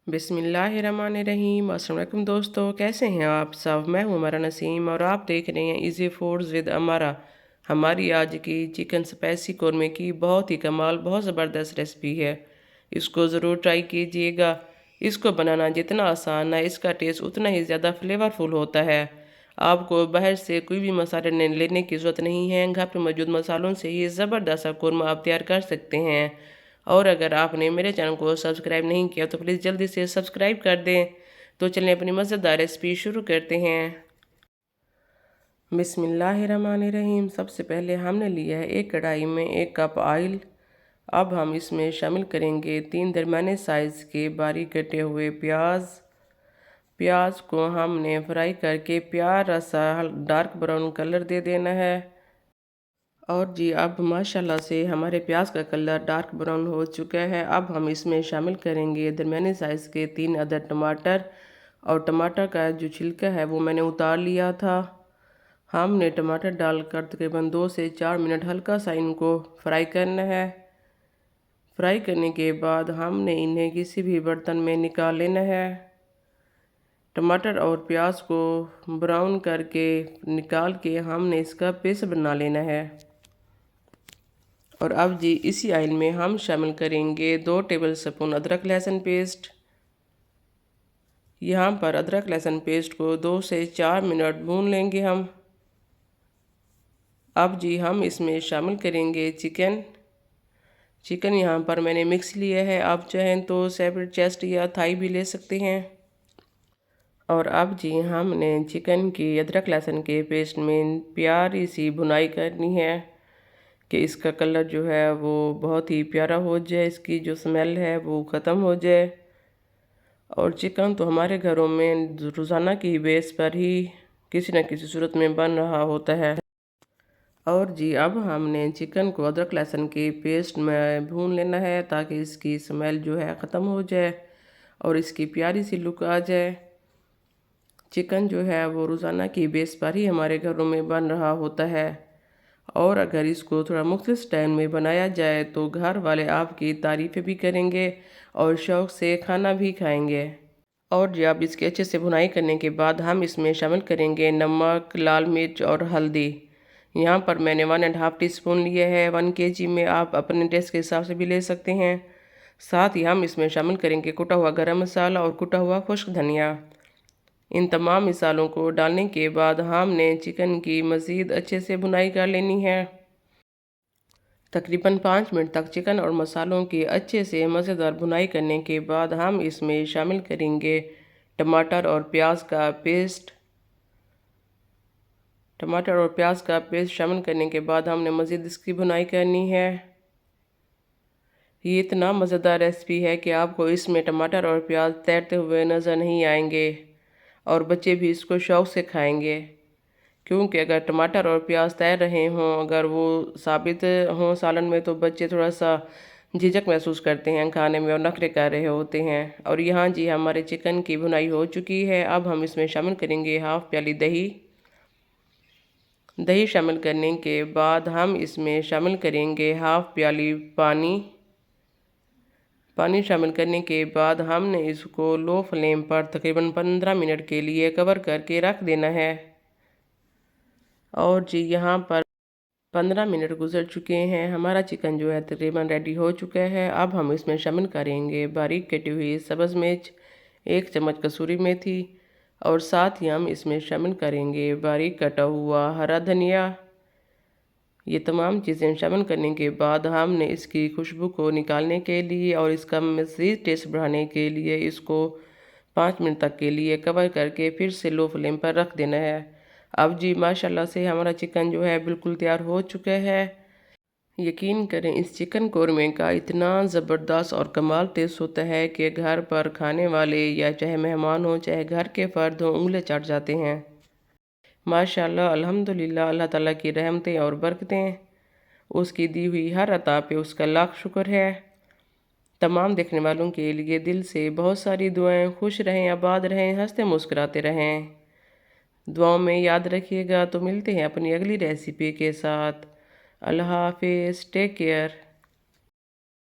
बिस्मिल्लाहिर्रहमानिर्रहीम। अस्सलाम वालेकुम दोस्तों, कैसे हैं आप सब। मैं हूं अमारा नसीम और आप देख रहे हैं इजी फूड्स विद अमारा। हमारी आज की चिकन स्पाइसी कौरमे की बहुत ही कमाल, बहुत ज़बरदस्त रेसिपी है। इसको ज़रूर ट्राई कीजिएगा। इसको बनाना जितना आसान है, इसका टेस्ट उतना ही ज़्यादा फ्लेवरफुल होता है। आपको बाहर से कोई भी मसाले लेने की ज़रूरत नहीं है, घर पर मौजूद मसालों से ही ज़बरदस्त सा कौरमा आप तैयार कर सकते हैं। और अगर आपने मेरे चैनल को सब्सक्राइब नहीं किया तो प्लीज़ जल्दी से सब्सक्राइब कर दें। तो चलिए अपनी मज़ेदार रेसिपी शुरू करते हैं। बिस्मिल्लाहिर्रहमानिर्रहीम। सबसे पहले हमने लिया है एक कढ़ाई में 1 कप ऑयल। अब हम इसमें शामिल करेंगे 3 दरमियाने साइज़ के बारीक कटे हुए प्याज को हमने फ्राई करके प्यारा सा डार्क ब्राउन कलर दे देना है। और जी अब माशाल्लाह से हमारे प्याज का कलर डार्क ब्राउन हो चुका है। अब हम इसमें शामिल करेंगे दरमियाने साइज़ के 3 अदद टमाटर। और टमाटर का जो छिलका है वो मैंने उतार लिया था। हमने टमाटर डालकर तकरीबन 2 से 4 मिनट हल्का सा इनको फ्राई करना है। फ्राई करने के बाद हमने इन्हें किसी भी बर्तन में निकाल लेना है। टमाटर और प्याज को ब्राउन करके निकाल के हमने इसका पेस्ट बना लेना है। और अब जी इसी ऑयल में हम शामिल करेंगे 2 टेबल स्पून अदरक लहसुन पेस्ट। यहाँ पर अदरक लहसुन पेस्ट को 2 से 4 मिनट भून लेंगे हम। अब जी हम इसमें शामिल करेंगे चिकन यहाँ पर मैंने मिक्स लिया है। आप चाहें तो सेपरेट चेस्ट या थाई भी ले सकते हैं। और अब जी हमने चिकन की अदरक लहसुन के पेस्ट में प्यारी सी भुनाई करनी है कि इसका कलर जो है वो बहुत ही प्यारा हो जाए, इसकी जो स्मेल है वो ख़त्म हो जाए। और चिकन तो हमारे घरों में रोज़ाना की बेस पर ही किसी न किसी सूरत में बन रहा होता है। और जी अब हमने चिकन को अदरक लहसुन के पेस्ट में भून लेना है ताकि इसकी स्मेल जो है ख़त्म हो जाए और इसकी प्यारी सी लुक आ जाए। चिकन जो है वो रोज़ाना की बेस पर ही हमारे घरों में बन रहा होता है। और अगर इसको थोड़ा मुख्तलिफ स्टाइल में बनाया जाए तो घर वाले आपकी तारीफ़ें भी करेंगे और शौक़ से खाना भी खाएंगे। और जब इसके अच्छे से भुनाई करने के बाद हम इसमें शामिल करेंगे नमक, लाल मिर्च और हल्दी। यहाँ पर मैंने 1.5 टीस्पून लिए है। 1 kg में आप अपने टेस्ट के हिसाब से भी ले सकते हैं। साथ ही हम इसमें शामिल करेंगे कुटा हुआ गरम मसाला और कुटा हुआ खुश्क धनिया। इन तमाम मिसालों को डालने के बाद हमने चिकन की मज़ीद अच्छे से भुनाई कर लेनी है। तकरीबन 5 मिनट तक चिकन और मसालों की अच्छे से मज़ेदार भुनाई करने के बाद हम इसमें शामिल करेंगे टमाटर और प्याज का पेस्ट। टमाटर और प्याज का पेस्ट शामिल करने के बाद हमने मज़ीद इसकी भुनाई करनी है। ये इतना मज़ेदार रेसिपी है कि आपको इसमें टमाटर और प्याज तैरते हुए नज़र नहीं आएंगे और बच्चे भी इसको शौक़ से खाएंगे। क्योंकि अगर टमाटर और प्याज तैर रहे हों, अगर वो साबित हों सालन में, तो बच्चे थोड़ा सा झिझक महसूस करते हैं खाने में और नखरे कर रहे होते हैं। और यहाँ जी हमारे चिकन की भुनाई हो चुकी है। अब हम इसमें शामिल करेंगे हाफ़ प्याली दही शामिल करने के बाद हम इसमें शामिल करेंगे हाफ़ प्याली पानी शामिल करने के बाद हमने इसको लो फ्लेम पर तकरीबन 15 मिनट के लिए कवर करके रख देना है। और जी यहाँ पर 15 मिनट गुजर चुके हैं। हमारा चिकन जो है तकरीबन रेडी हो चुका है। अब हम इसमें शामिल करेंगे बारीक कटी हुई सब्ज़ मिर्च, 1 चम्मच कसूरी मेथी और साथ ही हम इसमें शामिल करेंगे बारीक कटा हुआ हरा धनिया। ये तमाम चीज़ें शामिल करने के बाद हमने इसकी खुशबू को निकालने के लिए और इसका मज़ीद टेस्ट बढ़ाने के लिए इसको 5 मिनट तक के लिए कवर करके फिर से लो फ्लेम पर रख देना है। अब जी माशाल्लाह से हमारा चिकन जो है बिल्कुल तैयार हो चुका है। यकीन करें इस चिकन कौरमे का इतना ज़बरदस्त और कमाल टेस्ट होता है कि घर पर खाने वाले या चाहे मेहमान हो चाहे घर के फ़र्द हों, उंगली चाट जाते हैं। माशाल्लाह अल्हम्दुलिल्लाह, अल्लाह ताला की रहमतें और बरकतें, उसकी दी हुई हर अता पे उसका लाख शुक्र है। तमाम देखने वालों के लिए दिल से बहुत सारी दुआएं। खुश रहें, आबाद रहें, हंसते मुस्कुराते रहें। दुआओं में याद रखिएगा। तो मिलते हैं अपनी अगली रेसिपी के साथ। अल्लाह हाफिज़, टेक केयर।